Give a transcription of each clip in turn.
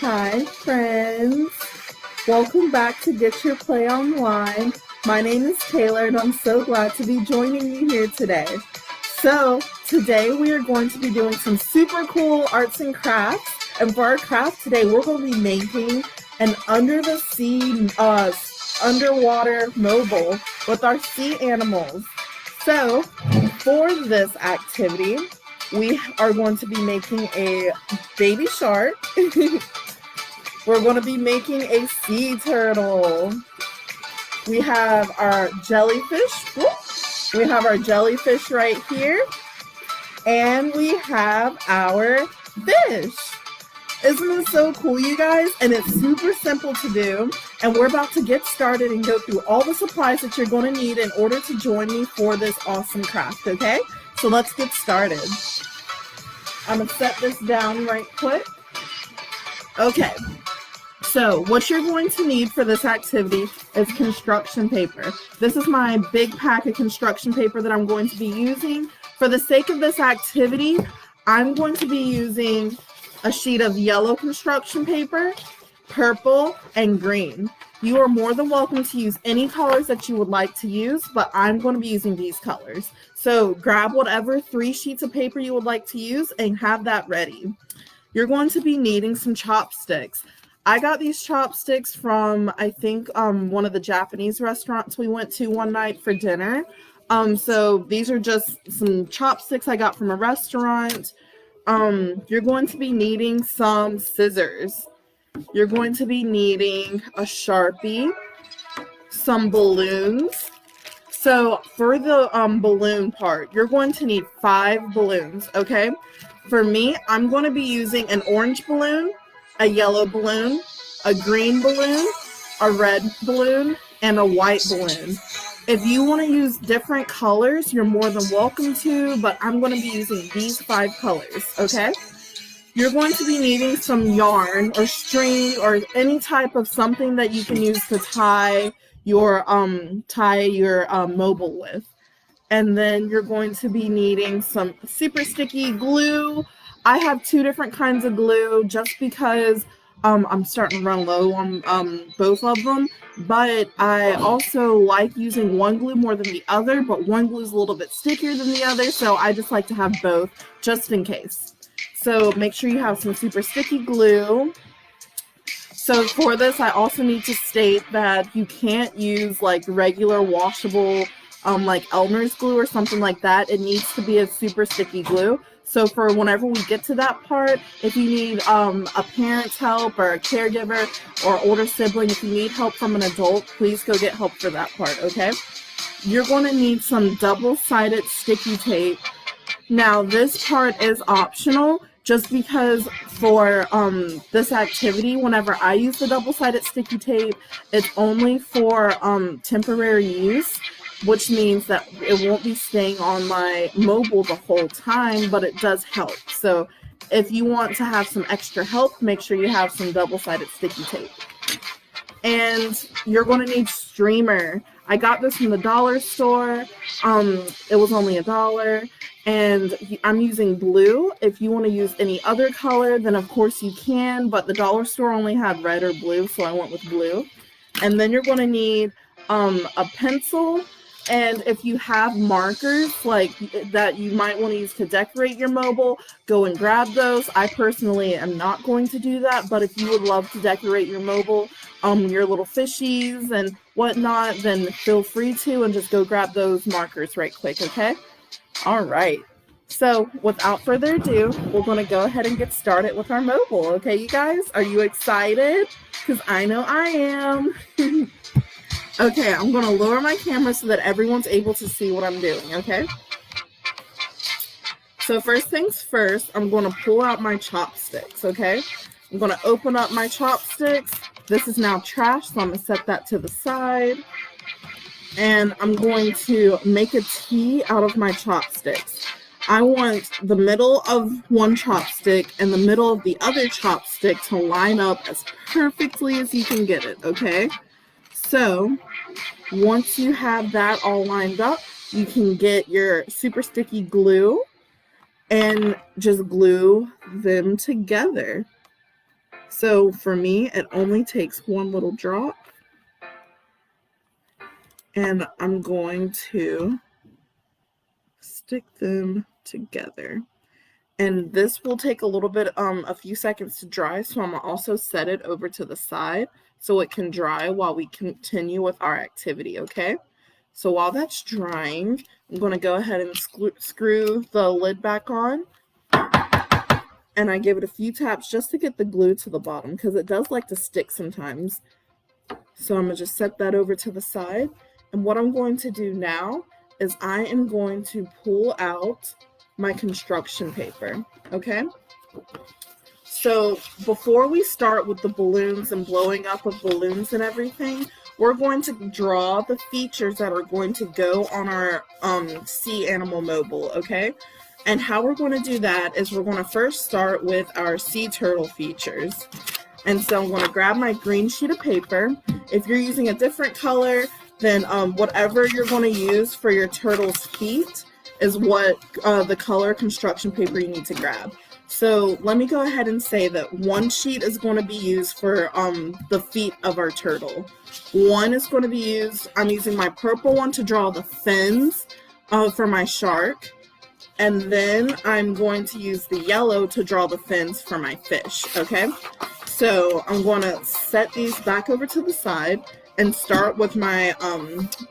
Hi, friends. Welcome back to Get Your Play Online. My name is Taylor, and I'm so glad to be joining you here today. So, today we are going to be doing some super cool arts and crafts. And for our craft today, we're going to be making an under-the-sea, underwater mobile with our sea animals. So, for this activity, we are going to be making a baby shark. We're going to be making a sea turtle. We have our jellyfish. We have our jellyfish right here. And we have our fish. Isn't this so cool, you guys? And it's super simple to do. And we're about to get started and go through all the supplies that you're going to need in order to join me for this awesome craft, okay? So let's get started. I'm going to set this down right quick. Okay. So what you're going to need for this activity is construction paper. This is my big pack of construction paper that I'm going to be using. For the sake of this activity, I'm going to be using a sheet of yellow construction paper, purple, and green. You are more than welcome to use any colors that you would like to use, but I'm going to be using these colors. So grab whatever 3 sheets of paper you would like to use and have that ready. You're going to be needing some chopsticks. I got these chopsticks from, I think, one of the Japanese restaurants we went to one night for dinner. So these are just some chopsticks I got from a restaurant. You're going to be needing some scissors. You're going to be needing a Sharpie, some balloons. So for the balloon part, you're going to need 5 balloons, okay? For me, I'm going to be using an orange balloon, a yellow balloon, a green balloon, a red balloon, and a white balloon. If you want to use different colors, you're more than welcome to, but I'm going to be using these 5 colors, okay? You're going to be needing some yarn or string or any type of something that you can use to tie your mobile with. And then you're going to be needing some super sticky glue. I have 2 different kinds of glue just because I'm starting to run low on both of them. But I also like using one glue more than the other, but one glue is a little bit stickier than the other, so I just like to have both just in case. So make sure you have some super sticky glue. So for this, I also need to state that you can't use like regular washable like Elmer's glue or something like that. It needs to be a super sticky glue. So for whenever we get to that part, if you need a parent's help or a caregiver or older sibling, if you need help from an adult, please go get help for that part, okay? You're going to need some double-sided sticky tape. Now, this part is optional just because for this activity, whenever I use the double-sided sticky tape, it's only for temporary use, which means that it won't be staying on my mobile the whole time, but it does help. So if you want to have some extra help, make sure you have some double-sided sticky tape. And you're going to need streamer. I got this from the dollar store. It was only $1. And I'm using blue. If you want to use any other color, then of course you can, but the dollar store only had red or blue, so I went with blue. And then you're going to need a pencil, and if you have markers like that you might want to use to decorate your mobile, go and grab those. I personally am not going to do that, but if you would love to decorate your mobile, your little fishies and whatnot, then feel free to, and just go grab those markers right quick, okay? All right. So without further ado, we're going to go ahead and get started with our mobile. Okay, you guys? Are you excited? Because I know I am. Okay, I'm going to lower my camera so that everyone's able to see what I'm doing, okay? So first things first, I'm going to pull out my chopsticks, okay? I'm going to open up my chopsticks. This is now trash, so I'm going to set that to the side. And I'm going to make a T out of my chopsticks. I want the middle of one chopstick and the middle of the other chopstick to line up as perfectly as you can get it, okay? So once you have that all lined up, you can get your super sticky glue and just glue them together. So for me, it only takes one little drop, and I'm going to stick them together. And this will take a little bit, a few seconds to dry, so I'm gonna also set it over to the side so it can dry while we continue with our activity, okay? So while that's drying, I'm gonna go ahead and screw the lid back on, and I give it a few taps just to get the glue to the bottom because it does like to stick sometimes. So I'm gonna just set that over to the side. And what I'm going to do now is I am going to pull out my construction paper, okay? So before we start with the balloons and blowing up of balloons and everything, we're going to draw the features that are going to go on our sea animal mobile, okay? And how we're going to do that is we're going to first start with our sea turtle features. And so I'm going to grab my green sheet of paper. If you're using a different color, then whatever you're going to use for your turtle's feet is what the color construction paper you need to grab. So let me go ahead and say that one sheet is going to be used for the feet of our turtle. One is going to be used, I'm using my purple one to draw the fins for my shark. And then I'm going to use the yellow to draw the fins for my fish, okay? So I'm going to set these back over to the side and start with my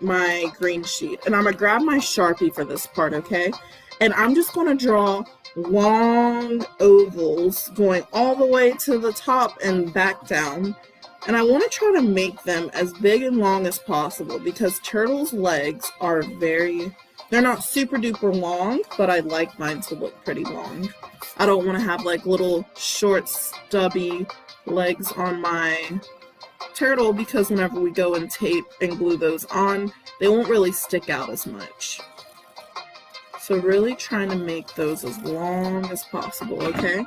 my green sheet. And I'm going to grab my Sharpie for this part, okay? And I'm just going to draw long ovals going all the way to the top and back down. And I want to try to make them as big and long as possible because turtles' legs are they're not super duper long, but I like mine to look pretty long. I don't want to have like little short stubby legs on my turtle because whenever we go and tape and glue those on, they won't really stick out as much. So really trying to make those as long as possible, okay?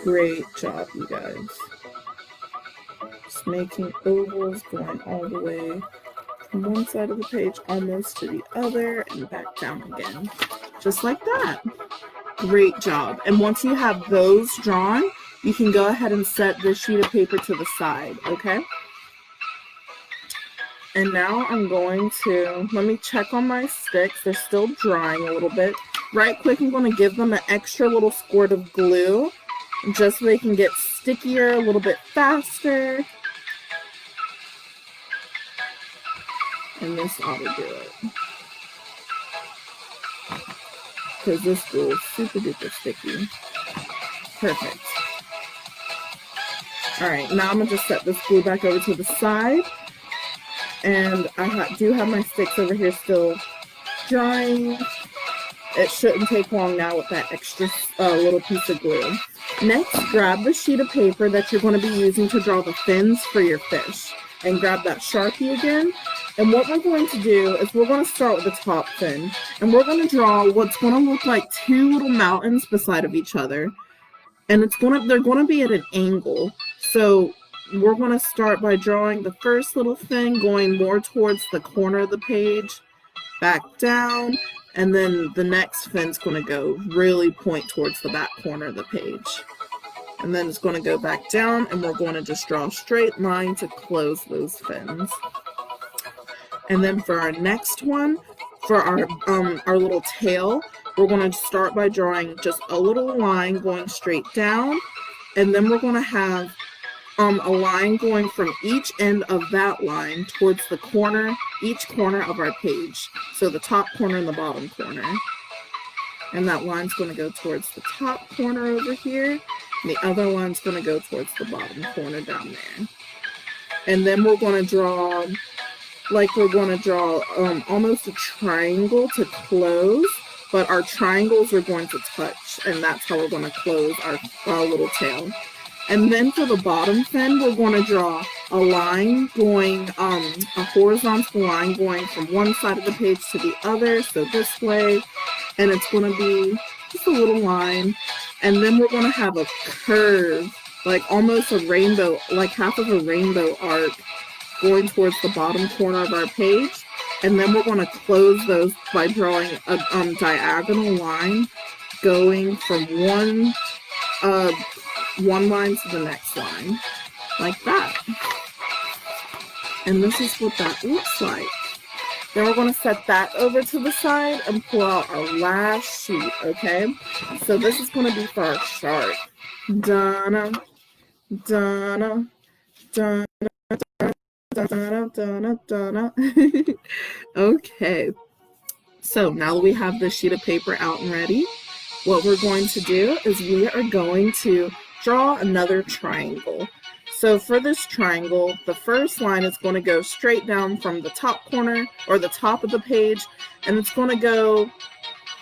Great job, you guys. Just making ovals going all the way from one side of the page almost to the other and back down again. Just like that. Great job. And once you have those drawn, you can go ahead and set this sheet of paper to the side, okay? And now I'm going to, let me check on my sticks. They're still drying a little bit. Right quick, I'm going to give them an extra little squirt of glue just so they can get stickier a little bit faster. And this ought to do it. Because this glue is super duper sticky. Perfect. Alright, now I'm going to just set this glue back over to the side. And I do have my sticks over here still drying. It shouldn't take long now with that extra little piece of glue. Next, grab the sheet of paper that you're going to be using to draw the fins for your fish. And grab that Sharpie again. And what we're going to do is we're going to start with the top fin. And we're going to draw what's going to look like two little mountains beside of each other. And they're going to be at an angle. So we're going to start by drawing the first little fin going more towards the corner of the page, back down, and then the next fin's going to go really point towards the back corner of the page. And then it's going to go back down, and we're going to just draw a straight line to close those fins. And then for our next one, for our little tail, we're going to start by drawing just a little line going straight down, and then we're going to have a line going from each end of that line towards the corner, each corner of our page. So the top corner and the bottom corner. And that line's going to go towards the top corner over here. And the other line's going to go towards the bottom corner down there. And then we're going to draw, almost a triangle to close. But our triangles are going to touch. And that's how we're going to close our little tail. And then for the bottom fin, we're going to draw a line going, a horizontal line going from one side of the page to the other, so this way. And it's going to be just a little line And then we're going to have a curve, like almost a rainbow, like half of a rainbow arc going towards the bottom corner of our page. And then we're going to close those by drawing a diagonal line going from one line to the next line, like that. And this is what that looks like. Then we're going to set that over to the side and pull out our last sheet, okay? So this is going to be for our shark. Donna, Donna, Donna, Donna, Donna, Donna. Okay. So now that we have the sheet of paper out and ready, what we're going to do is we are going to draw another triangle. So for this triangle, the first line is going to go straight down from the top corner or the top of the page, and it's going to go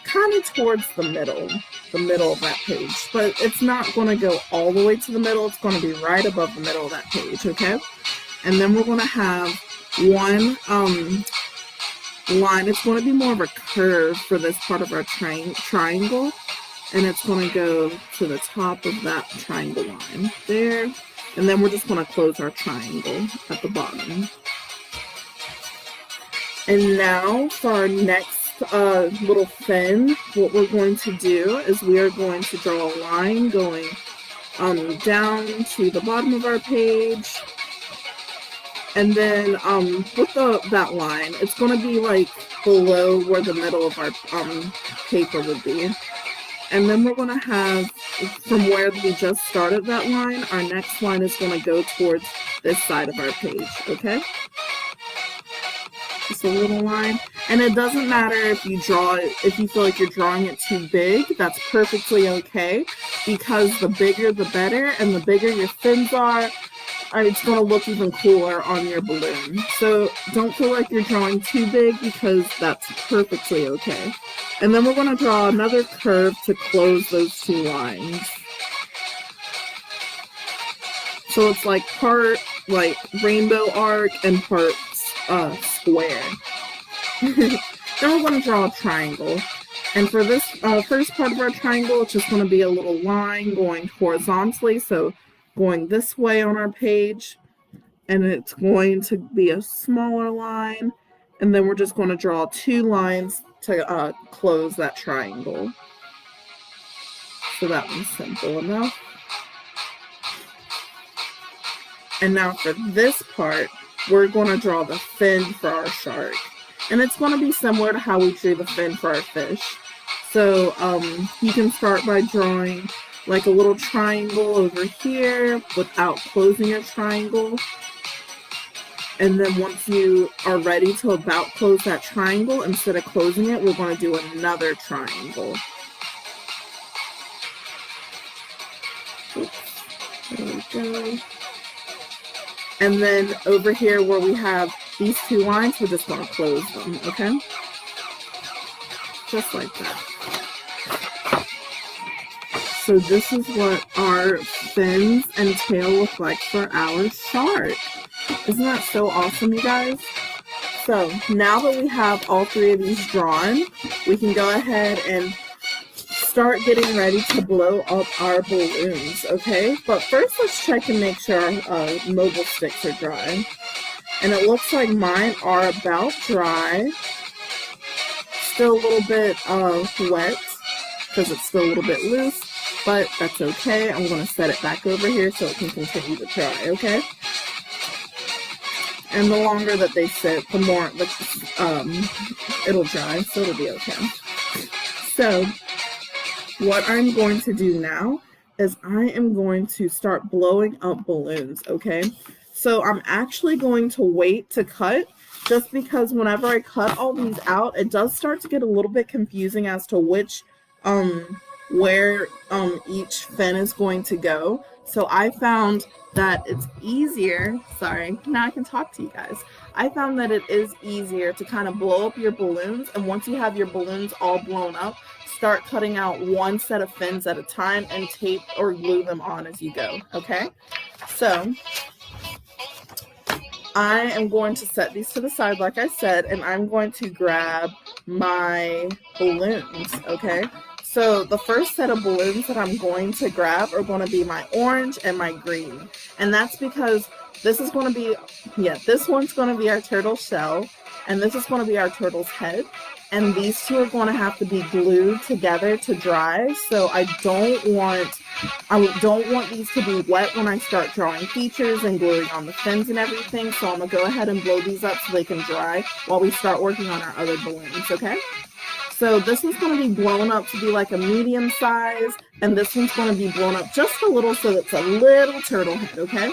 kind of towards the middle of that page. But it's not going to go all the way to the middle. It's going to be right above the middle of that page, okay? And then we're going to have one line. It's going to be more of a curve for this part of our triangle, and it's going to go to the top of that triangle line there. And then we're just going to close our triangle at the bottom. And now for our next little fin, what we're going to do is we are going to draw a line going down to the bottom of our page. And then with that line, it's going to be like below where the middle of our paper would be. And then we're going to have, from where we just started that line, our next line is going to go towards this side of our page, okay? Just a little line. And it doesn't matter if you draw it, if you feel like you're drawing it too big, that's perfectly okay, because the bigger the better, and the bigger your fins are, it's going to look even cooler on your balloon. So don't feel like you're drawing too big, because that's perfectly okay. And then we're going to draw another curve to close those two lines. So it's like part like rainbow arc and part square. Then we're going to draw a triangle. And for this first part of our triangle, it's just going to be a little line going horizontally. So going this way on our page, and it's going to be a smaller line, and then we're just going to draw two lines to close that triangle. So that one's simple enough. And now for this part, we're going to draw the fin for our shark, and it's going to be similar to how we drew the fin for our fish. So you can start by drawing like a little triangle over here without closing your triangle. And then once you are ready to about close that triangle, instead of closing it, we're going to do another triangle. Oops. There we go. And then over here where we have these two lines, we're just going to close them, okay? Just like that. So this is what our fins and tail look like for our shark. Isn't that so awesome, you guys? So now that we have all three of these drawn, we can go ahead and start getting ready to blow up our balloons, okay? But first, let's check and make sure our mobile sticks are dry. And it looks like mine are about dry. Still a little bit wet because it's still a little bit loose, but that's okay. I'm going to set it back over here so it can continue to dry, okay? And the longer that they sit, the more it'll dry, so it'll be okay. So what I'm going to do now is I am going to start blowing up balloons, okay? So I'm actually going to wait to cut, just because whenever I cut all these out, it does start to get a little bit confusing as to which, where each fin is going to go. So I found that it's easier, sorry, now I can talk to you guys. I found that it is easier to kind of blow up your balloons, and once you have your balloons all blown up, start cutting out one set of fins at a time and tape or glue them on as you go, okay? So I am going to set these to the side, like I said, and I'm going to grab my balloons, okay? So the first set of balloons that I'm going to grab are going to be my orange and my green. And that's because this is going to be, this one's going to be our turtle shell, and this is going to be our turtle's head. And these two are going to have to be glued together to dry. So I don't want these to be wet when I start drawing features and gluing on the fins and everything. So I'm going to go ahead and blow these up so they can dry while we start working on our other balloons, okay? So this one's going to be blown up to be like a medium size, and this one's going to be blown up just a little so it's a little turtle head, okay?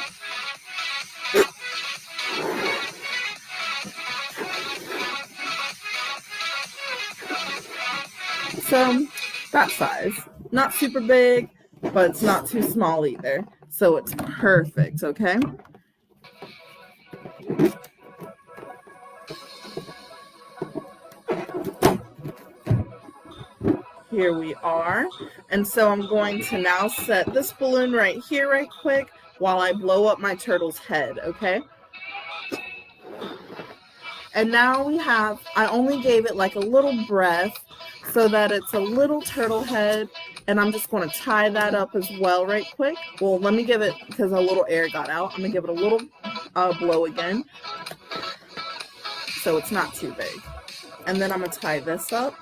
So that size, not super big, but it's not too small either. So it's perfect, okay? Here we are. And so I'm going to now set this balloon right here right quick while I blow up my turtle's head, okay? And now we have, I only gave it like a little breath so that it's a little turtle head, and I'm just going to tie that up as well right quick. Well, let me give it, because a little air got out, I'm going to give it a little blow again so it's not too big. And then I'm going to tie this up.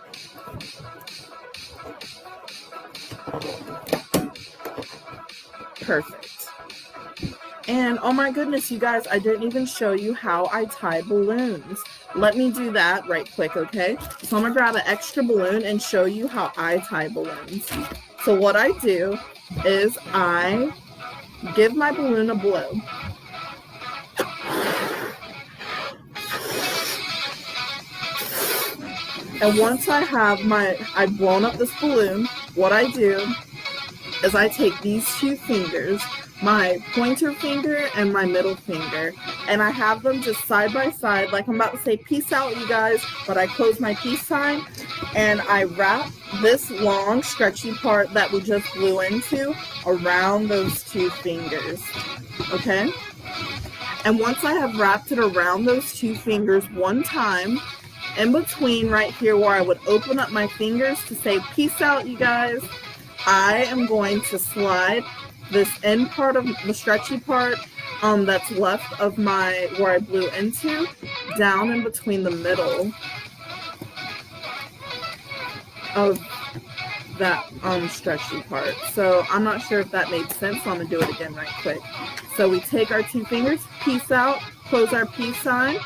Perfect. And oh my goodness, you guys, I didn't even show you how I tie balloons. Let me do that right quick, okay? So I'm gonna grab an extra balloon and show you how I tie balloons. So what I do is I give my balloon a blow. And once I have I've blown up this balloon, what I do is I take these two fingers, my pointer finger and my middle finger, and I have them just side by side, like I'm about to say peace out, you guys, but I close my peace sign, and I wrap this long stretchy part that we just blew into around those two fingers, okay? And once I have wrapped it around those two fingers one time, in between right here where I would open up my fingers to say peace out, you guys, I am going to slide this end part of the stretchy part that's left of where I blew into down in between the middle of that stretchy part. So I'm not sure if that made sense, so I'm gonna do it again right quick. So we take our two fingers, peace out, close our peace sign,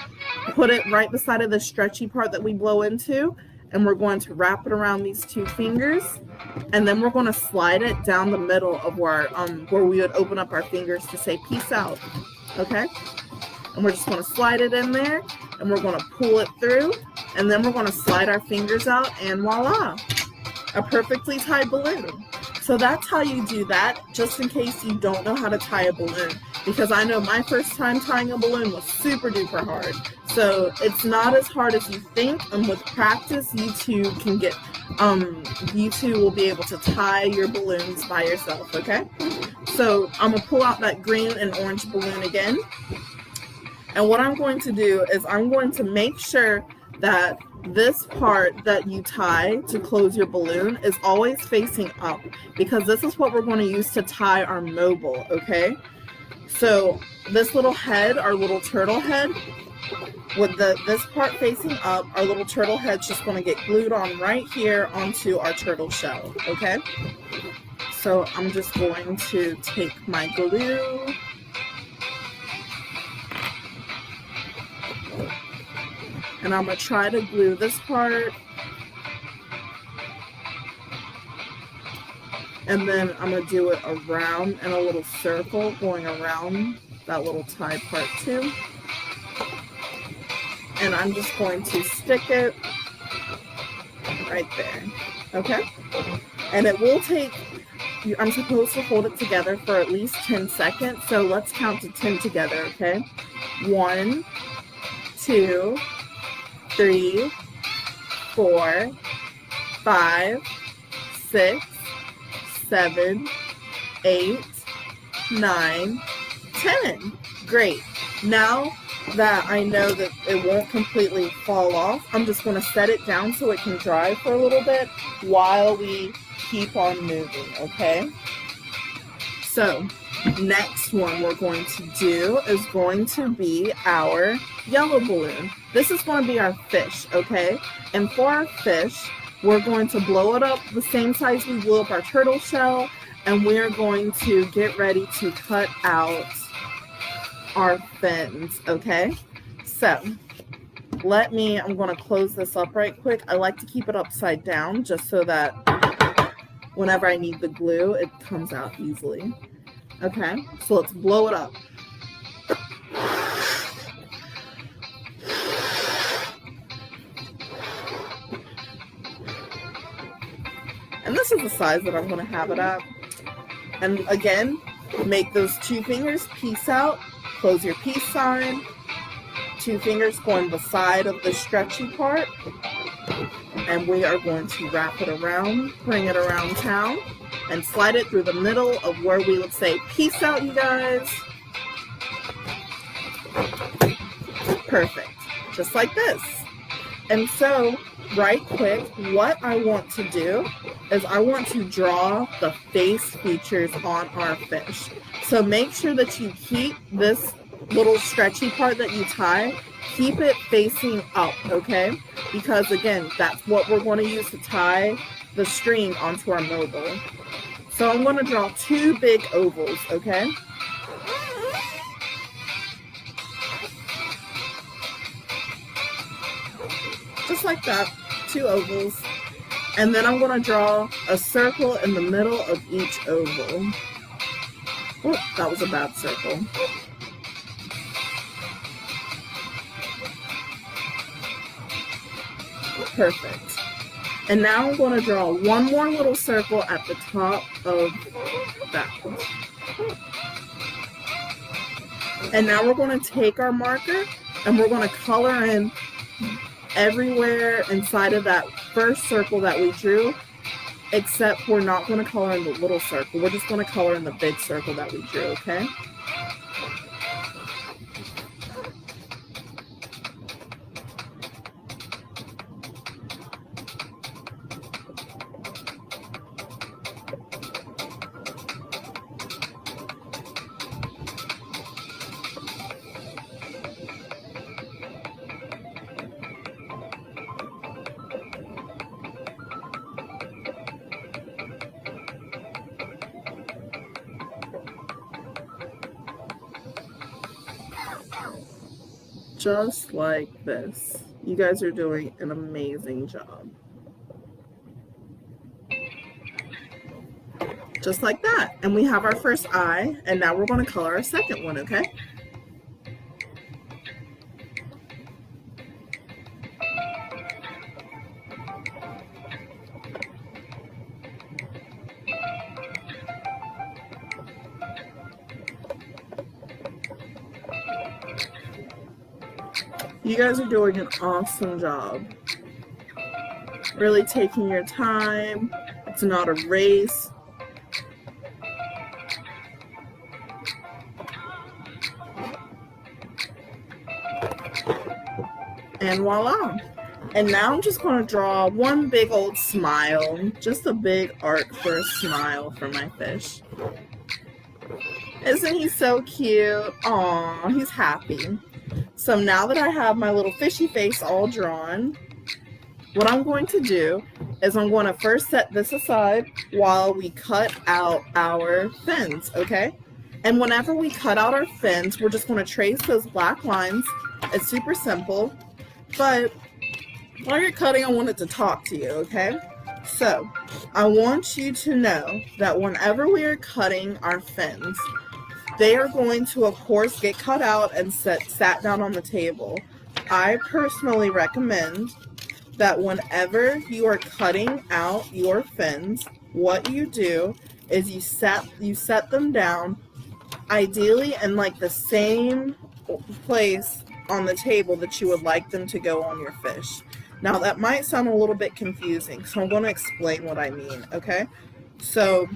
put it right beside of the stretchy part that we blow into, and we're going to wrap it around these two fingers, and then we're going to slide it down the middle of where we would open up our fingers to say peace out, okay? And we're just going to slide it in there, and we're going to pull it through, and then we're going to slide our fingers out, and voila, a perfectly tied balloon. So that's how you do that, just in case you don't know how to tie a balloon, because I know my first time tying a balloon was super duper hard. So it's not as hard as you think, and with practice, you two will be able to tie your balloons by yourself, okay? So I'm gonna pull out that green and orange balloon again. And what I'm going to do is I'm going to make sure that this part that you tie to close your balloon is always facing up, because this is what we're going to use to tie our mobile, okay? So this little head, our little turtle head, with this part facing up, our little turtle head's just going to get glued on right here onto our turtle shell, okay? So I'm just going to take my glue, and I'm going to try to glue this part, and then I'm going to do it around in a little circle, going around that little tie part too. And I'm just going to stick it right there, okay? And it will take, I'm supposed to hold it together for at least 10 seconds, so let's count to 10 together, okay? 1, 2, 3, 4, 5, 6, 7, 8, 9, 10. Great. Now that I know that it won't completely fall off, I'm just going to set it down so it can dry for a little bit while we keep on moving, okay? So, next one we're going to do is going to be our yellow balloon. This is going to be our fish, okay? And for our fish, we're going to blow it up the same size we blew up our turtle shell, and we're going to get ready to cut out our fins, okay? So, I'm going to close this up right quick. I like to keep it upside down just so that whenever I need the glue, it comes out easily. Okay, so let's blow it up. And this is the size that I'm going to have it at. And again, make those 2 fingers peace out, close your peace sign, 2 fingers going the side of the stretchy part, and we are going to wrap it around, bring it around town, and slide it through the middle of where we would say, peace out, you guys. Perfect, just like this. And so, right quick, what I want to do is I want to draw the face features on our fish. So make sure that you keep this little stretchy part that you tie, keep it facing up, okay? Because again, that's what we're going to use to tie the string onto our mobile. So I'm going to draw 2 big ovals, okay? Just like that, 2 ovals. And then I'm going to draw a circle in the middle of each oval. Oh, that was a bad circle. Perfect. And now I'm going to draw 1 more little circle at the top of that. And now we're going to take our marker and we're going to color in everywhere inside of that first circle that we drew, except we're not going to color in the little circle. We're just going to color in the big circle that we drew, okay? Just like this. You guys are doing an amazing job. Just like that. And we have our first eye, and now we're going to color our second one, okay? You guys are doing an awesome job. Really taking your time. It's not a race. And voila. And now I'm just going to draw 1 big old smile. Just a big arc for a smile for my fish. Isn't he so cute? Aw, he's happy. So now that I have my little fishy face all drawn, what I'm going to do is I'm going to first set this aside while we cut out our fins, okay? And whenever we cut out our fins, we're just going to trace those black lines. It's super simple, but while you're cutting, I wanted to talk to you, okay? So I want you to know that whenever we are cutting our fins, they are going to, of course, get cut out and sat down on the table. I personally recommend that whenever you are cutting out your fins, what you do is you set them down, ideally in like the same place on the table that you would like them to go on your fish. Now that might sound a little bit confusing, so I'm going to explain what I mean, okay? So,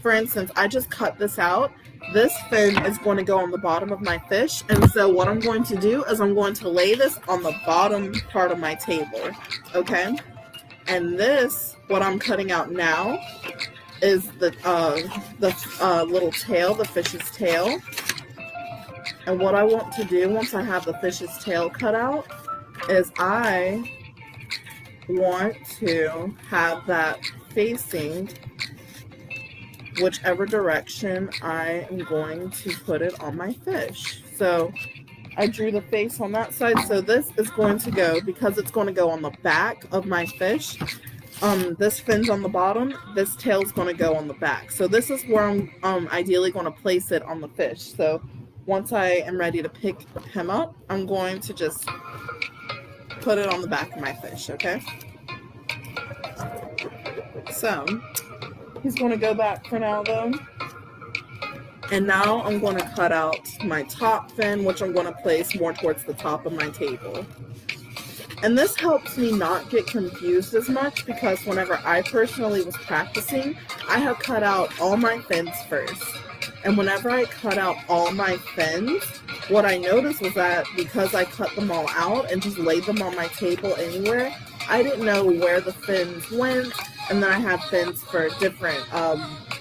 for instance, I just cut this out. This fin is going to go on the bottom of my fish, and so what I'm going to do is I'm going to lay this on the bottom part of my table, okay? And this what I'm cutting out now is the little tail, the fish's tail. And what I want to do once I have the fish's tail cut out is I want to have that facing whichever direction I am going to put it on my fish. So I drew the face on that side. So this is going to go, because it's going to go on the back of my fish, this fin's on the bottom, this tail's going to go on the back. So this is where I'm ideally going to place it on the fish. So once I am ready to pick him up, I'm going to just put it on the back of my fish, okay? So he's going to go back for now though. And now I'm going to cut out my top fin, which I'm going to place more towards the top of my table. And this helps me not get confused as much, because whenever I personally was practicing, I have cut out all my fins first. And whenever I cut out all my fins, what I noticed was that because I cut them all out and just laid them on my table anywhere, I didn't know where the fins went. And then I had fins for different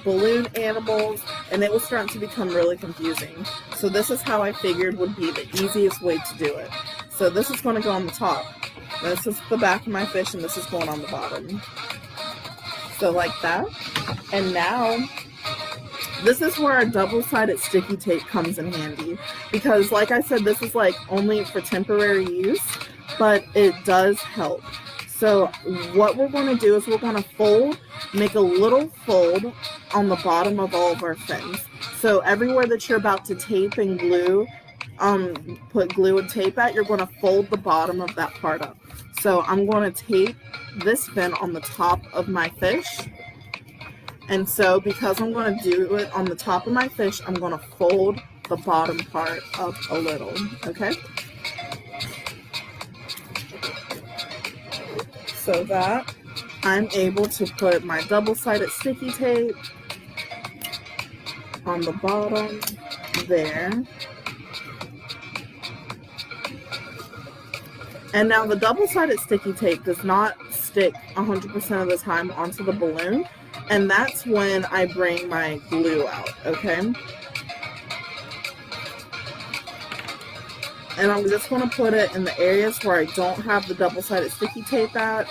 balloon animals, and it was starting to become really confusing. So this is how I figured would be the easiest way to do it. So this is going to go on the top. This is the back of my fish, and this is going on the bottom. So like that. And now, this is where our double-sided sticky tape comes in handy. Because like I said, this is like only for temporary use, but it does help. So what we're going to do is we're going to fold, make a little fold on the bottom of all of our fins. So everywhere that you're about to tape and glue, put glue and tape at, you're going to fold the bottom of that part up. So I'm going to tape this fin on the top of my fish. And so because I'm going to do it on the top of my fish, I'm going to fold the bottom part up a little, okay? So that I'm able to put my double-sided sticky tape on the bottom there. And now the double-sided sticky tape does not stick 100% of the time onto the balloon, and that's when I bring my glue out, okay? And I'm just going to put it in the areas where I don't have the double-sided sticky tape at.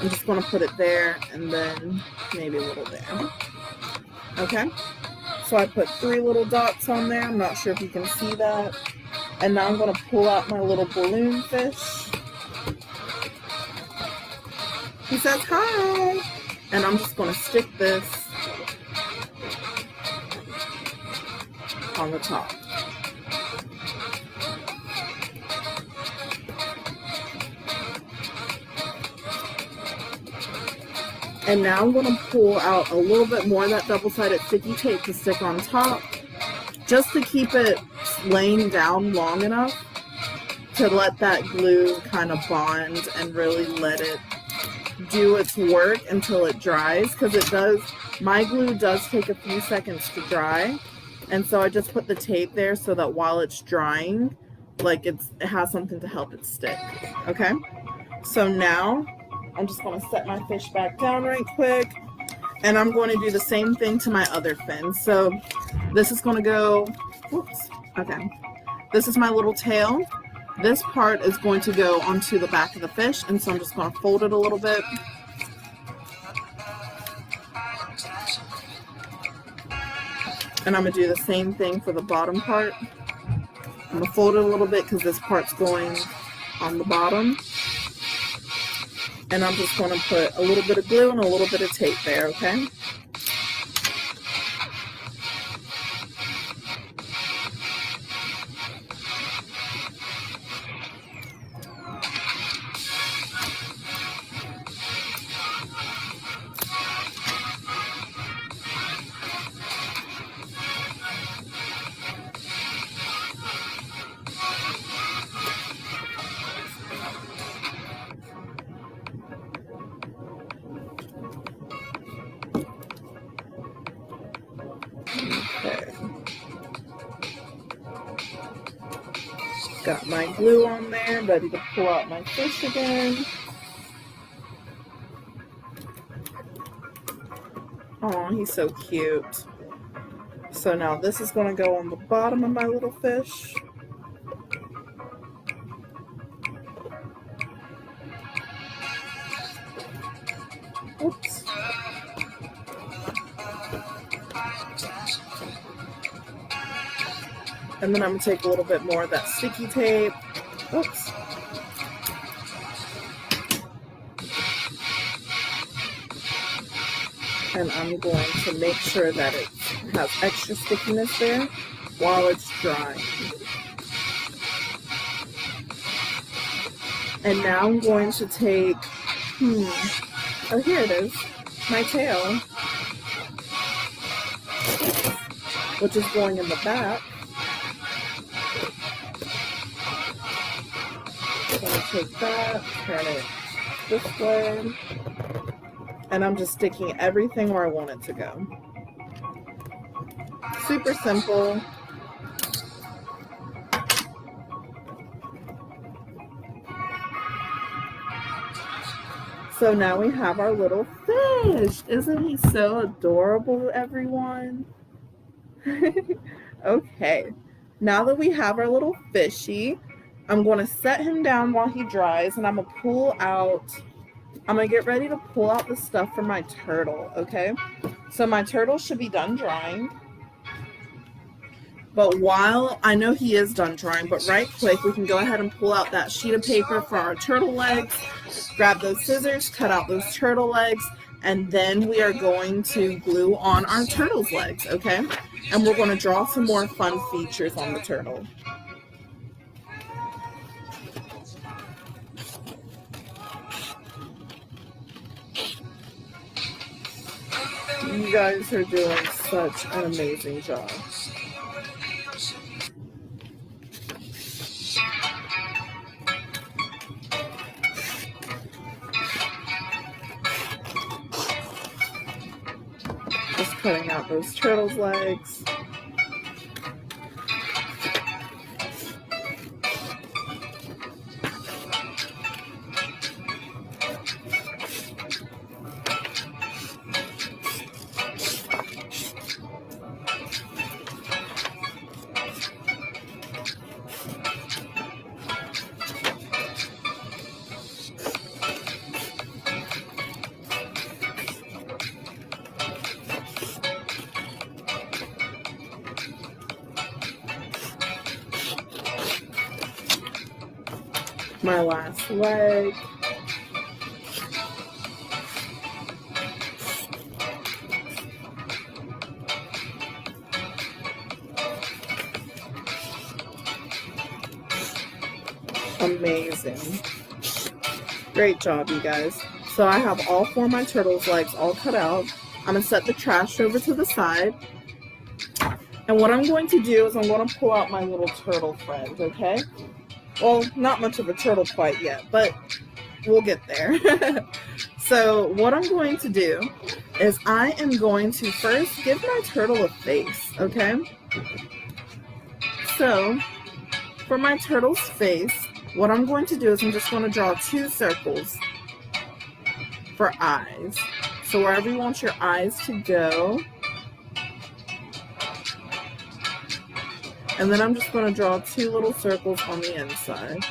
I'm just going to put it there, and then maybe a little there. Okay? So I put 3 little dots on there. I'm not sure if you can see that. And now I'm going to pull out my little balloon fish. He says, hi! And I'm just going to stick this on the top. And now I'm going to pull out a little bit more of that double-sided sticky tape to stick on top, just to keep it laying down long enough to let that glue kind of bond and really let it do its work until it dries, because it does, my glue does take a few seconds to dry, and so I just put the tape there so that while it's drying, like it has something to help it stick. Okay, so now I'm just going to set my fish back down right quick, and I'm going to do the same thing to my other fin. So this is going to go, whoops, okay, this is my little tail. This part is going to go onto the back of the fish, and so I'm just going to fold it a little bit. And I'm going to do the same thing for the bottom part. I'm going to fold it a little bit because this part's going on the bottom. And I'm just going to put a little bit of glue and a little bit of tape there, okay? Okay. Got my glue on there, ready to pull out my fish again. Oh, he's so cute. So now this is going to go on the bottom of my little fish. Oops. And then I'm going to take a little bit more of that sticky tape. Oops. And I'm going to make sure that it has extra stickiness there while it's drying. And now I'm going to take, oh, here it is, my tail, which is going in the back. I'm going to take that, turn it this way, and I'm just sticking everything where I want it to go. Super simple. So now we have our little fish. Isn't he so adorable, everyone? Okay, now that we have our little fishy, I'm going to set him down while he dries, and I'm going to get ready to pull out the stuff for my turtle, okay? So my turtle should be done drying. But while I know he is done drying, but right quick, we can go ahead and pull out that sheet of paper for our turtle legs, grab those scissors, cut out those turtle legs, and then we are going to glue on our turtle's legs, okay? And we're going to draw some more fun features on the turtle. You guys are doing such an amazing job. Just cutting out those turtle's legs. My last leg. Amazing. Great job, you guys. So I have all 4 of my turtle's legs all cut out. I'm going to set the trash over to the side. And what I'm going to do is I'm going to pull out my little turtle friend, okay? Well, not much of a turtle quite yet, but we'll get there. So what I'm going to do is I am going to first give my turtle a face, okay? So for my turtle's face, what I'm going to do is I'm just going to draw 2 circles for eyes. So wherever you want your eyes to go. And then I'm just going to draw 2 little circles on the inside.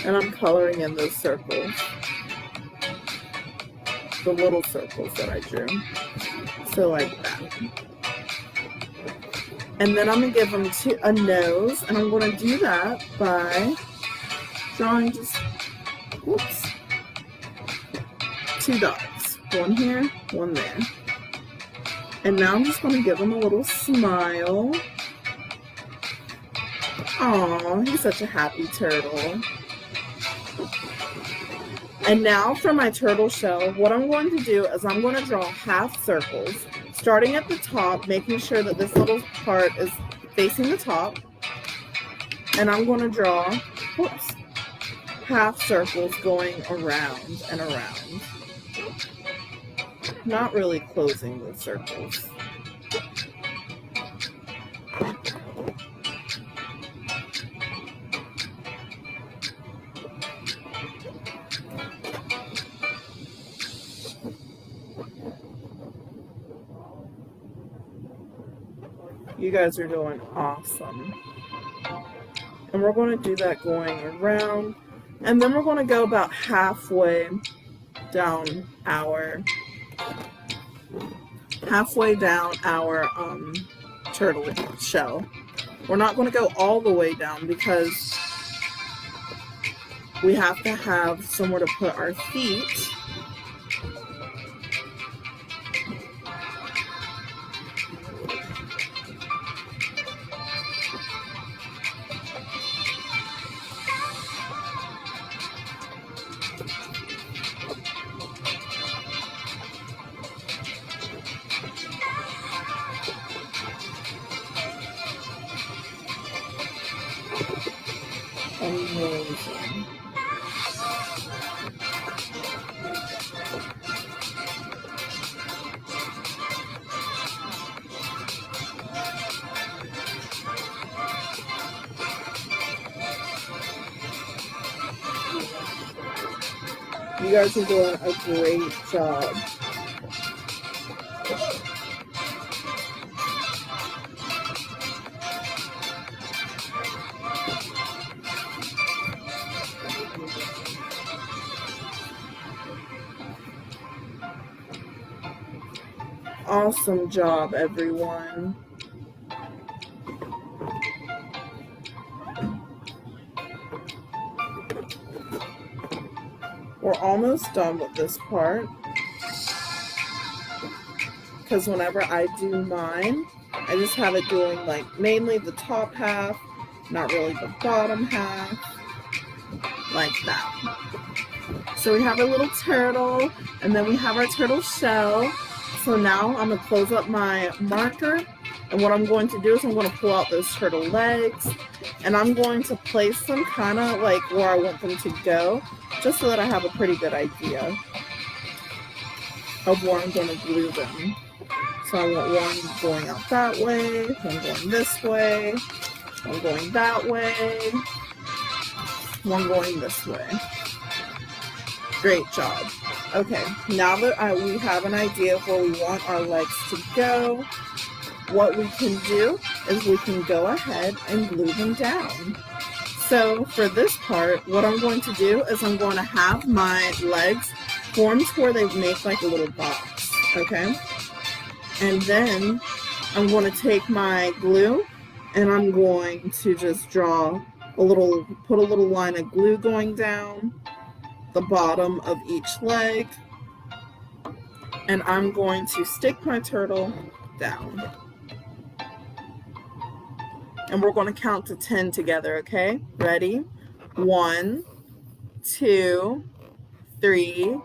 And I'm coloring in those circles. The little circles that I drew. So like that. And then I'm going to give them a nose, and I'm going to do that by drawing just, whoops, 2 dots. One here, one there. And now I'm just going to give him a little smile. Aw, he's such a happy turtle. And now for my turtle shell, what I'm going to do is I'm going to draw half circles, starting at the top, making sure that this little part is facing the top. And I'm going to draw, whoops, half circles going around and around. Not really closing the circles. You guys are doing awesome. And we're going to do that going around. And then we're going to go about halfway down our turtle shell. We're not going to go all the way down because we have to have somewhere to put our feet. Amazing. You guys are doing a great job. Awesome job, everyone. We're almost done with this part because whenever I do mine, I just have it doing like mainly the top half, not really the bottom half, like that. So we have a little turtle, and then we have our turtle shell. So now I'm going to close up my marker, and what I'm going to do is I'm going to pull out those turtle legs, and I'm going to place them kind of like where I want them to go, just so that I have a pretty good idea of where I'm going to glue them. So I want one going out that way, one going this way, one going that way, one going this way. Great job. Okay, now that we have an idea of where we want our legs to go, what we can do is we can go ahead and glue them down. So for this part, what I'm going to do is I'm going to have my legs formed where they make like a little box, okay? And then I'm going to take my glue and I'm going to just put a little line of glue going down the bottom of each leg, and I'm going to stick my turtle down. And we're going to count to 10 together, okay? Ready? 1, 2, 3,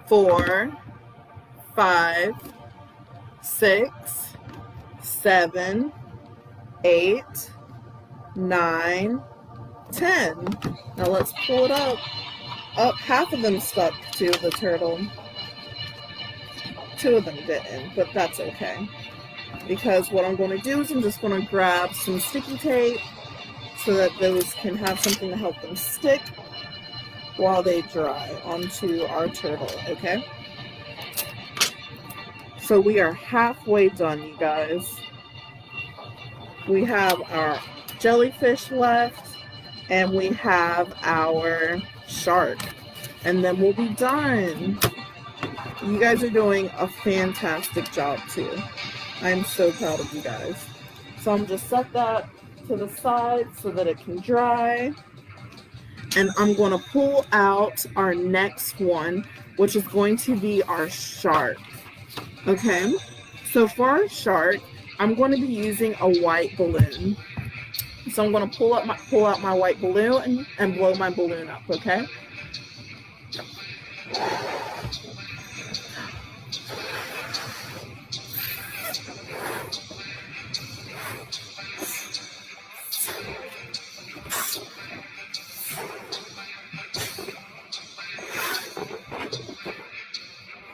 4, 5, 6, 7, 8, 9, 10. Now let's pull it up. Up, half of them stuck to the turtle. 2 of them didn't, but that's okay. Because what I'm going to do is I'm just going to grab some sticky tape so that those can have something to help them stick while they dry onto our turtle, okay? So we are halfway done, you guys. We have our jellyfish left, and we have our shark, and then we'll be done. You guys are doing a fantastic job too. I'm so proud of you guys. So I'm just set that to the side so that it can dry, and I'm going to pull out our next one, which is going to be our shark. Okay, so for our shark, I'm going to be using a white balloon. So I'm going to pull out my white balloon and blow my balloon up, okay?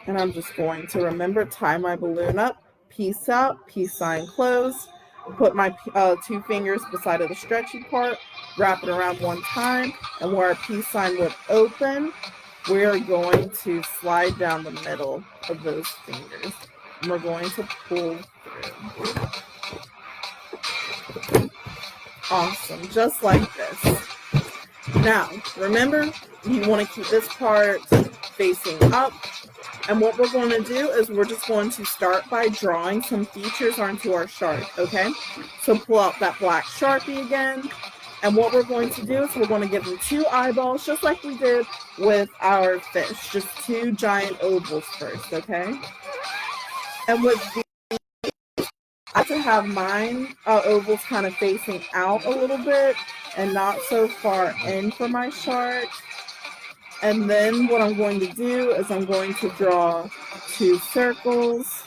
And I'm just going to tie my balloon up, peace out, peace sign closed. Put my 2 fingers beside of the stretchy part, wrap it around one time, and where our peace sign would open, we are going to slide down the middle of those fingers. And we're going to pull through. Awesome, just like this. Now, remember, you want to keep this part facing up. And what we're going to do is we're just going to start by drawing some features onto our shark, okay? So pull out that black Sharpie again. And what we're going to do is we're going to give them 2 eyeballs, just like we did with our fish. Just 2 giant ovals first, okay? And with the, I have to have mine ovals kind of facing out a little bit and not so far in for my shark. And then what I'm going to do is I'm going to draw 2 circles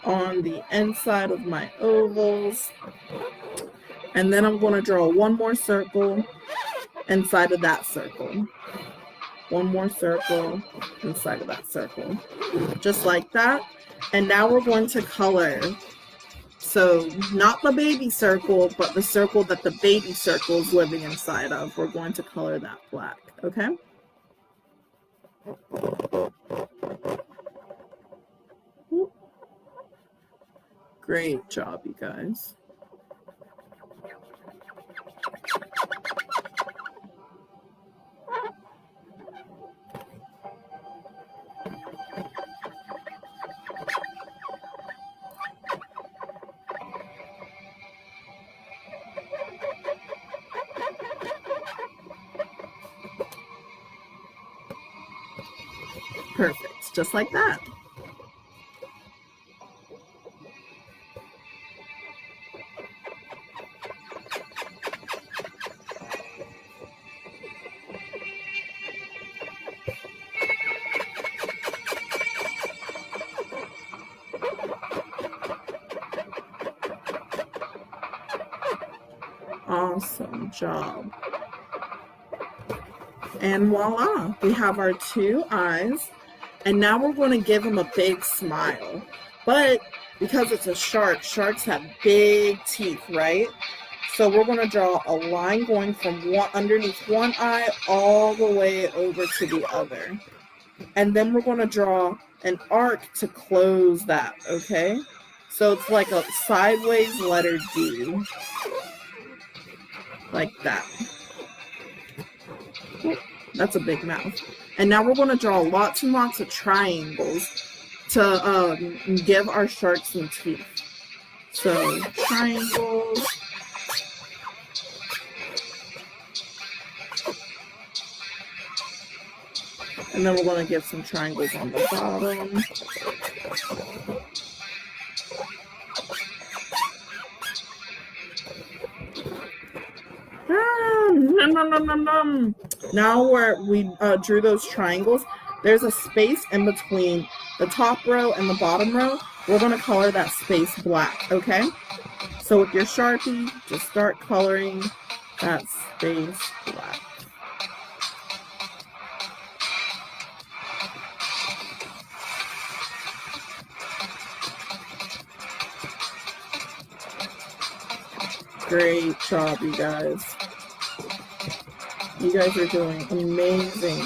on the inside of my ovals. And then I'm going to draw 1 more circle inside of that circle. 1 more circle inside of that circle. Just like that. And now we're going to color. So not the baby circle, but the circle that the baby circle is living inside of. We're going to color that black, okay? Great job, you guys. Perfect, just like that. Awesome job. And voila, we have our 2 eyes. And now we're going to give him a big smile. But because it's a shark, sharks have big teeth, right? So we're going to draw a line going from underneath one eye all the way over to the other. And then we're going to draw an arc to close that, okay? So it's like a sideways letter D. Like that. That's a big mouth. And now we're going to draw lots and lots of triangles to give our shark some teeth. So triangles. And then we're going to give some triangles on the bottom. Now where we drew those triangles, there's a space in between the top row and the bottom row. We're going to color that space black, okay? So with your Sharpie, just start coloring that space black. Great job, you guys. You guys are doing amazing.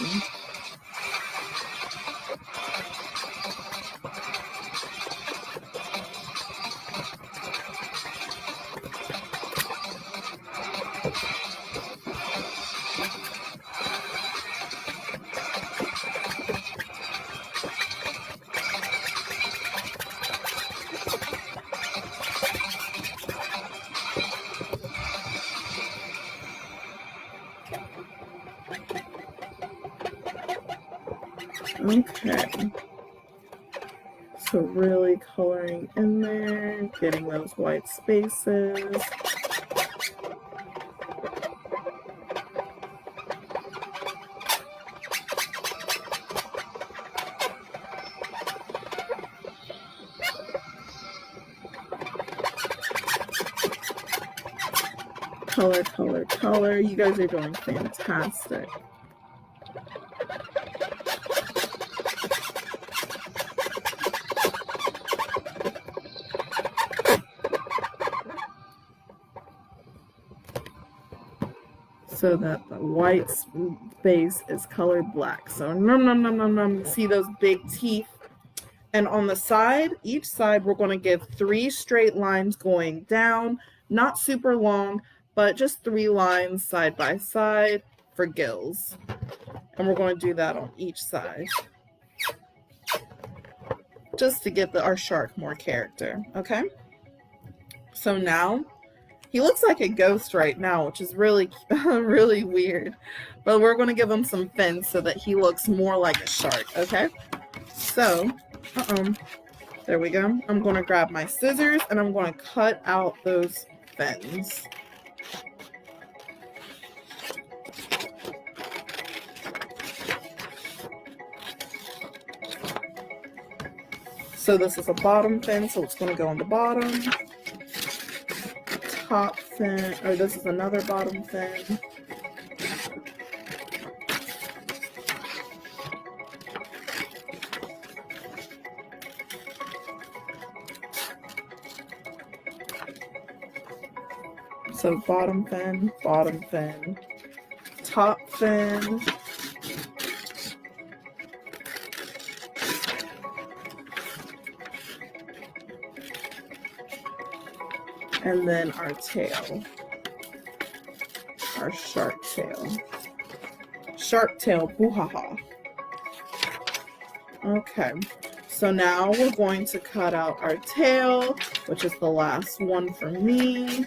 Okay, so really coloring in there, getting those white spaces. Color, color, color. You guys are doing fantastic. So that the white space is colored black. So see those big teeth? And on the side, each side, we're going to give 3 straight lines going down, not super long, but just 3 lines side by side for gills. And we're going to do that on each side, just to give our shark more character, okay? So now, he looks like a ghost right now, which is really, really weird. But we're going to give him some fins so that he looks more like a shark, okay? So, there we go. I'm going to grab my scissors and I'm going to cut out those fins. So this is a bottom fin, so it's going to go on the bottom. Top fin, or this is another bottom fin. So bottom fin, top fin, and then our tail, our shark tail. Shark tail, boo-ha-ha. Okay, so now we're going to cut out our tail, which is the last one for me.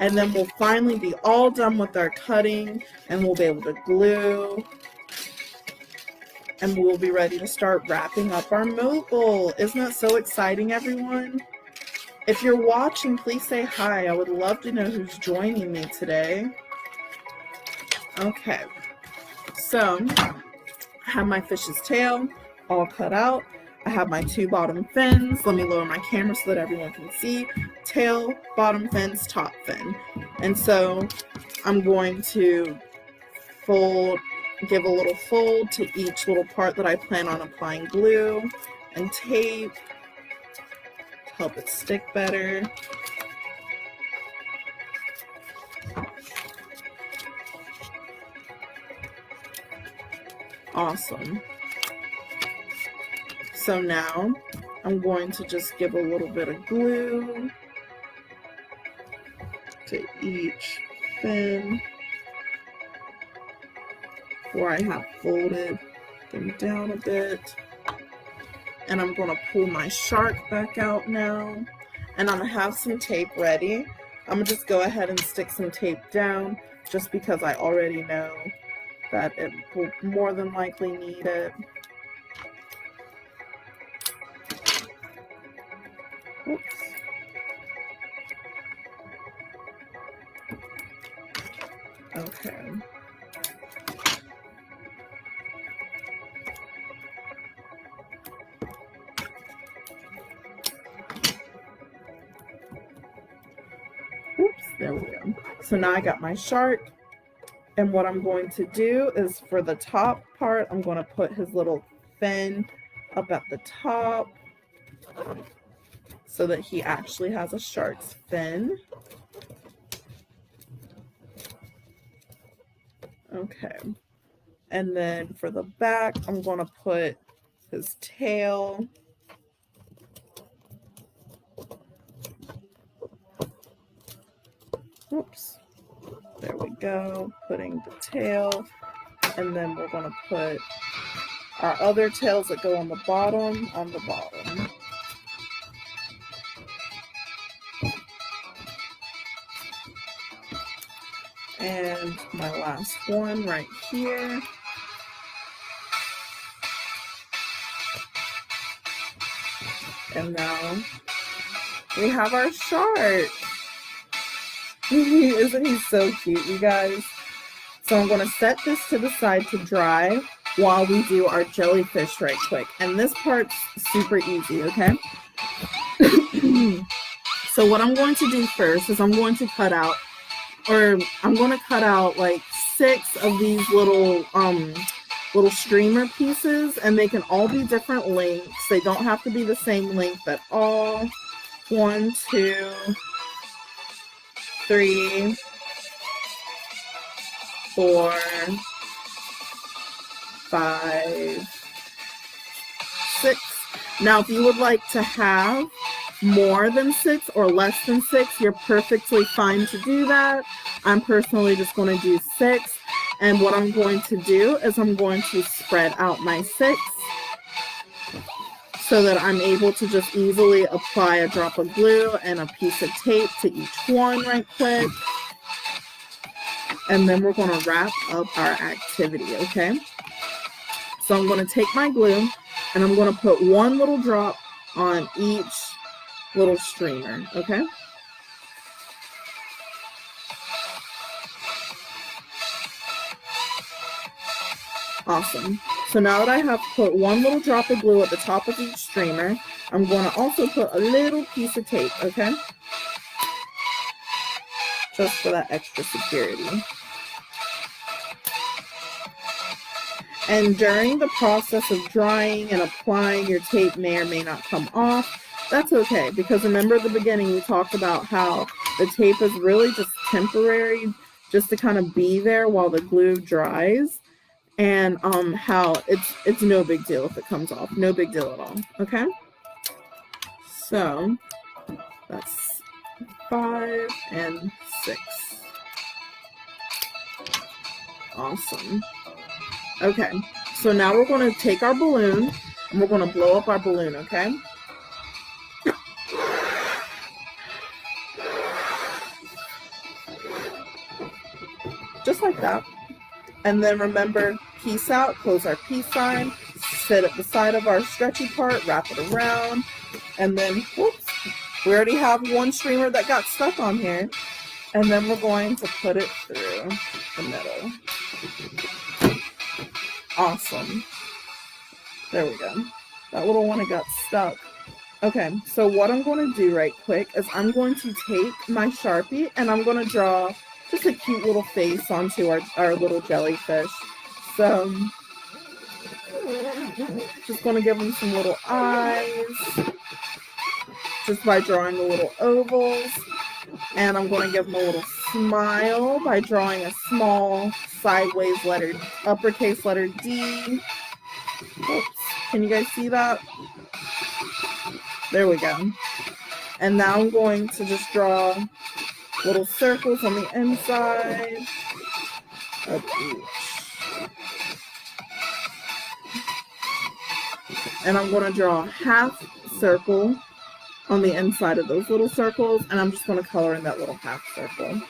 And then we'll finally be all done with our cutting and we'll be able to glue. And we'll be ready to start wrapping up our mogul. Isn't that so exciting, everyone? If you're watching, please say hi. I would love to know who's joining me today. Okay, so I have my fish's tail all cut out. I have my 2 bottom fins. Let me lower my camera so that everyone can see. Tail, bottom fins, top fin. And so I'm going to give a little fold to each little part that I plan on applying glue and tape to help it stick better. Awesome. So now I'm going to just give a little bit of glue to each fin where I have folded them down a bit. And I'm going to pull my shark back out now. And I'm going to have some tape ready. I'm going to just go ahead and stick some tape down just because I already know that it will more than likely need it. Oops. Okay. Oops, there we go. So now I got my shark. And what I'm going to do is for the top part, I'm going to put his little fin up at the top so that he actually has a shark's fin. Okay. And then for the back, I'm going to put his tail. Oops. There we go. Putting the tail. And then we're going to put our other tails that go on the bottom on the bottom. And my last one right here. And now we have our shark. Isn't he so cute, you guys? So I'm going to set this to the side to dry while we do our jellyfish right quick. And this part's super easy, okay? So what I'm going to do first is I'm going to cut out like 6 of these little streamer pieces, and they can all be different lengths. They don't have to be the same length at all. 1, 2, 3, 4, 5, 6, Now, if you would like to have more than 6 or less than 6, you're perfectly fine to do that. I'm personally just going to do 6. And what I'm going to do is I'm going to spread out my 6 so that I'm able to just easily apply a drop of glue and a piece of tape to each one right quick. And then we're going to wrap up our activity, okay? So I'm going to take my glue and I'm going to put one little drop on each little streamer, okay? Awesome. So now that I have put one little drop of glue at the top of each streamer, I'm going to also put a little piece of tape, okay? Just for that extra security. And during the process of drying and applying, your tape may or may not come off. That's okay, because remember at the beginning we talked about how the tape is really just temporary, just to kind of be there while the glue dries. And how it's no big deal if it comes off. No big deal at all. Okay? So that's 5 and 6. Awesome. Okay, so now we're going to take our balloon and we're going to blow up our balloon, okay? Just like that. And then remember, peace out, close our peace sign, sit at the side of our stretchy part, wrap it around, and then, whoops, we already have one streamer that got stuck on here. And then we're going to put it through the middle. Awesome. There we go. That little one got stuck. Okay, so what I'm going to do right quick is I'm going to take my Sharpie and I'm going to draw just a cute little face onto our little jellyfish. So, just going to give them some little eyes just by drawing the little ovals. And I'm going to give them a little smile by drawing a small sideways uppercase letter D. Oops, can you guys see that? There we go. And now I'm going to just draw little circles on the inside of each. And I'm going to draw a half circle on the inside of those little circles, and I'm just going to color in that little half circle.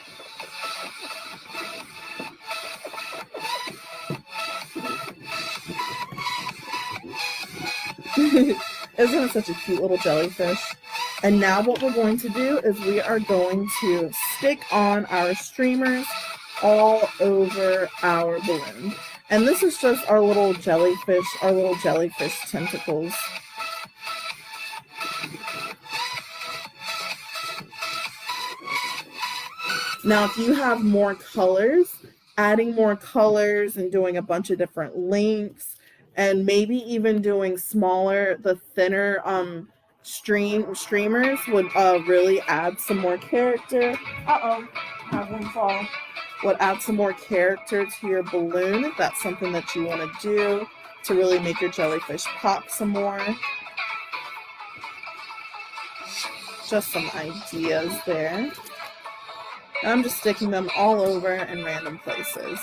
Isn't it such a cute little jellyfish? And now what we're going to do is we are going to stick on our streamers all over our balloon. And this is just our little jellyfish tentacles. Now, if you have more colors, adding more colors and doing a bunch of different lengths, and maybe even doing the thinner streamers would really add some more character. Have one fall. Would add some more character to your balloon if that's something that you want to do to really make your jellyfish pop some more. Just some ideas there. And I'm just sticking them all over in random places.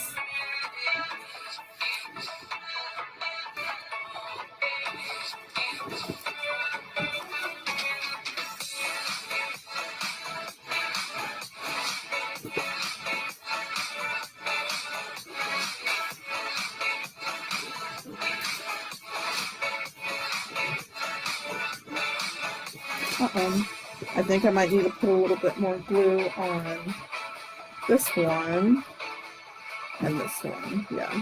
I think I might need to put a little bit more glue on this one and this one. Yeah.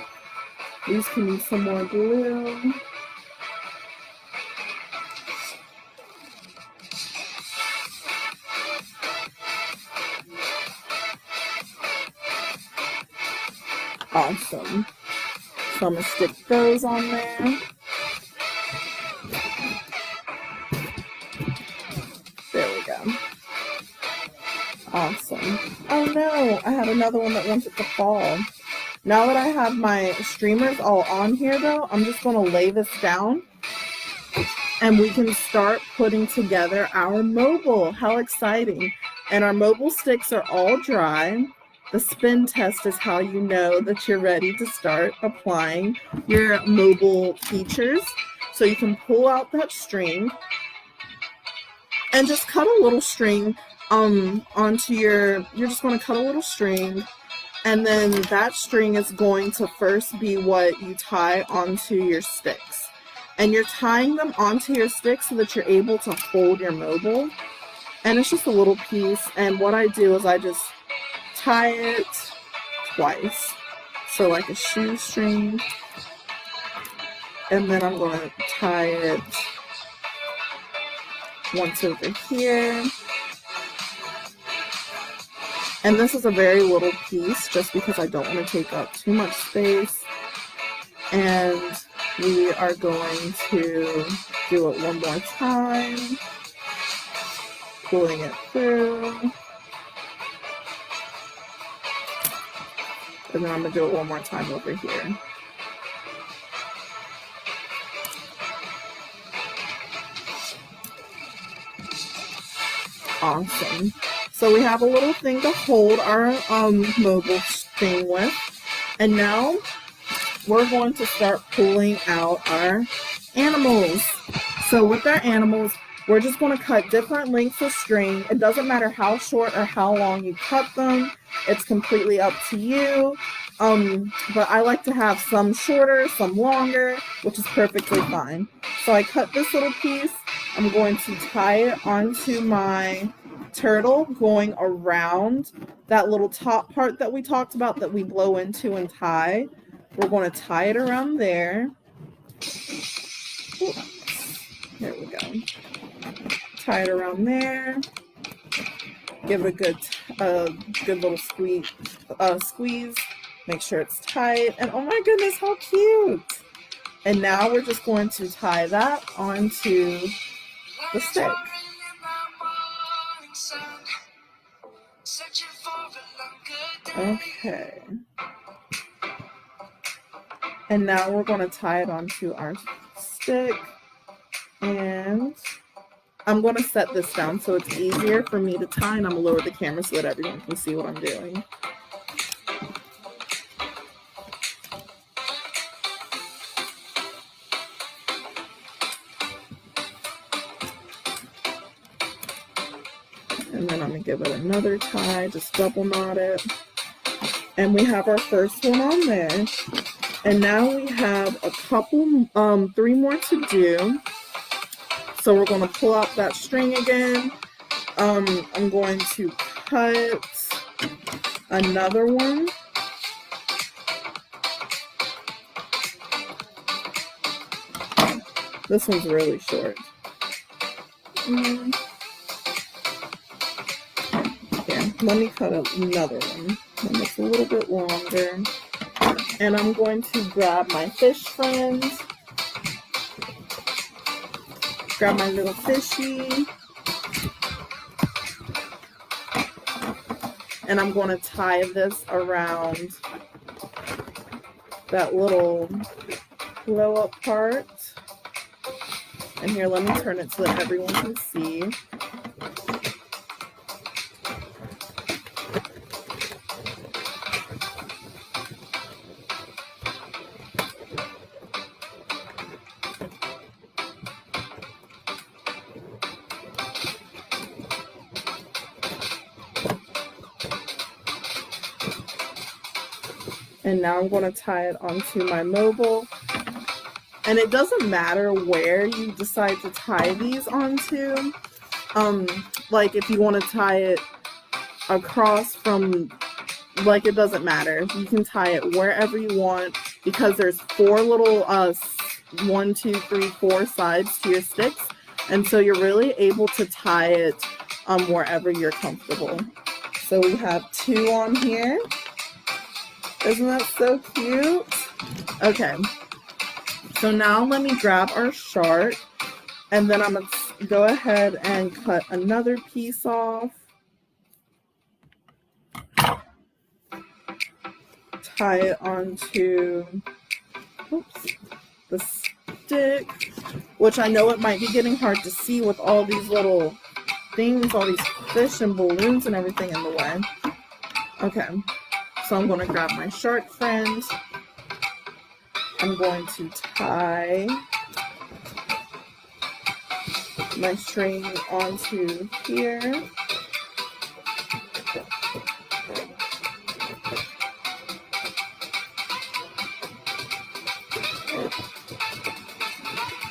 These can use some more glue. Awesome. So I'm going to stick those on there. There we go. Awesome. Oh no, I had another one that wanted to fall. Now that I have my streamers all on here though, I'm just going to lay this down and we can start putting together our mobile. How exciting. And our mobile sticks are all dry. The spin test is how you know that you're ready to start applying your mobile features. So you can pull out that string and just cut a little string onto you're just going to cut a little string, and then that string is going to first be what you tie onto your sticks. And you're tying them onto your sticks so that you're able to hold your mobile. And it's just a little piece, and what I do is I just tie it twice. So like a shoestring, and then I'm going to tie it once over here. And this is a very little piece just because I don't want to take up too much space. And we are going to do it one more time, pulling it through. And then I'm going to do it one more time over here. Awesome. So we have a little thing to hold our mobile thing with. And now we're going to start pulling out our animals. So with our animals, we're just going to cut different lengths of string. It doesn't matter how short or how long you cut them. It's completely up to you. But I like to have some shorter, some longer, which is perfectly fine. So I cut this little piece. I'm going to tie it onto my turtle, going around that little top part that we talked about that we blow into and tie. We're going to tie it around there. Ooh, there we go. Tie it around there. Give it a good little squeeze. Make sure it's tight. And oh my goodness, how cute! And now we're just going to tie that onto the stick. Okay. And now we're going to tie it onto our stick. And I'm going to set this down so it's easier for me to tie, and I'm going to lower the camera so that everyone can see what I'm doing. And then I'm going to give it another tie, just double knot it. And we have our first one on there. And now we have a couple, 3 more to do. So we're going to pull out that string again. I'm going to cut another one. This one's really short. Yeah, let me cut another one. And it's a little bit longer. And I'm going to grab my fish friends. Grab my little fishy. And I'm going to tie this around that little blow up part. And here, let me turn it so that everyone can see. And now I'm going to tie it onto my mobile. And it doesn't matter where you decide to tie these onto. Like if you want to tie it across from, like, it doesn't matter. You can tie it wherever you want because there's 4 little 1, 2, 3, 4 sides to your sticks. And so you're really able to tie it wherever you're comfortable. So we have 2 on here. Isn't that so cute? Okay. So now let me grab our shark, and then I'm going to go ahead and cut another piece off. Tie it onto, oops, this stick, which I know it might be getting hard to see with all these little things, all these fish and balloons and everything in the way. Okay, so I'm going to grab my shark friend. I'm going to tie my string onto here.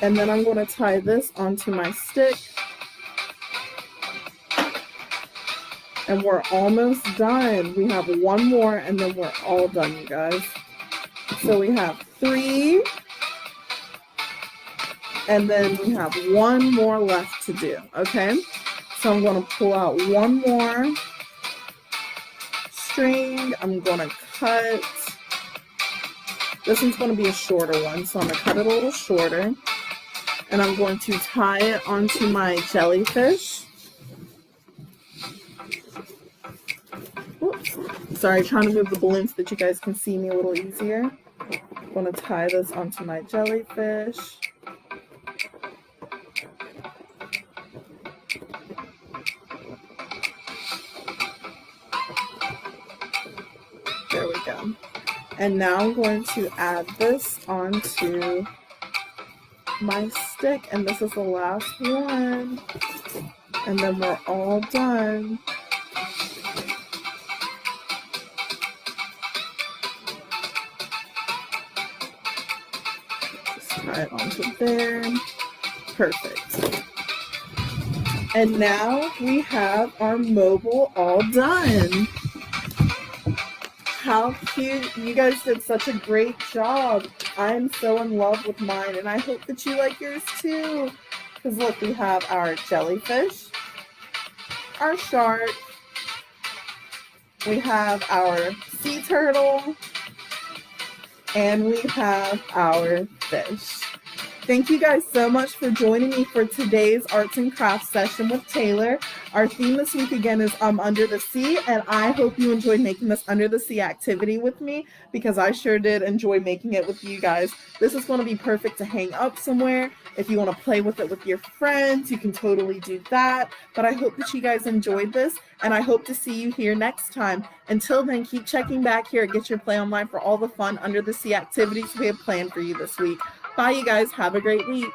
And then I'm going to tie this onto my stick. And we're almost done. We have one more and then we're all done, you guys. So we have 3. And then we have one more left to do, okay? So I'm going to pull out one more string. I'm going to cut. This one's going to be a shorter one, so I'm going to cut it a little shorter. And I'm going to tie it onto my jellyfish. Whoops. Sorry, trying to move the balloon so that you guys can see me a little easier. I'm going to tie this onto my jellyfish. There we go. And now I'm going to add this onto my stick, and this is the last one, and then we're all done. Just tie it onto there. Perfect. And now we have our mobile all done. How cute. You guys did such a great job. I'm so in love with mine, and I hope that you like yours too. Because look, we have our jellyfish, our shark, we have our sea turtle, and we have our fish. Thank you guys so much for joining me for today's arts and crafts session with Taylor. Our theme this week again is Under the Sea, and I hope you enjoyed making this Under the Sea activity with me, because I sure did enjoy making it with you guys. This is going to be perfect to hang up somewhere. If you want to play with it with your friends, you can totally do that. But I hope that you guys enjoyed this, and I hope to see you here next time. Until then, keep checking back here at Get Your Play Online for all the fun Under the Sea activities we have planned for you this week. Bye, you guys. Have a great week.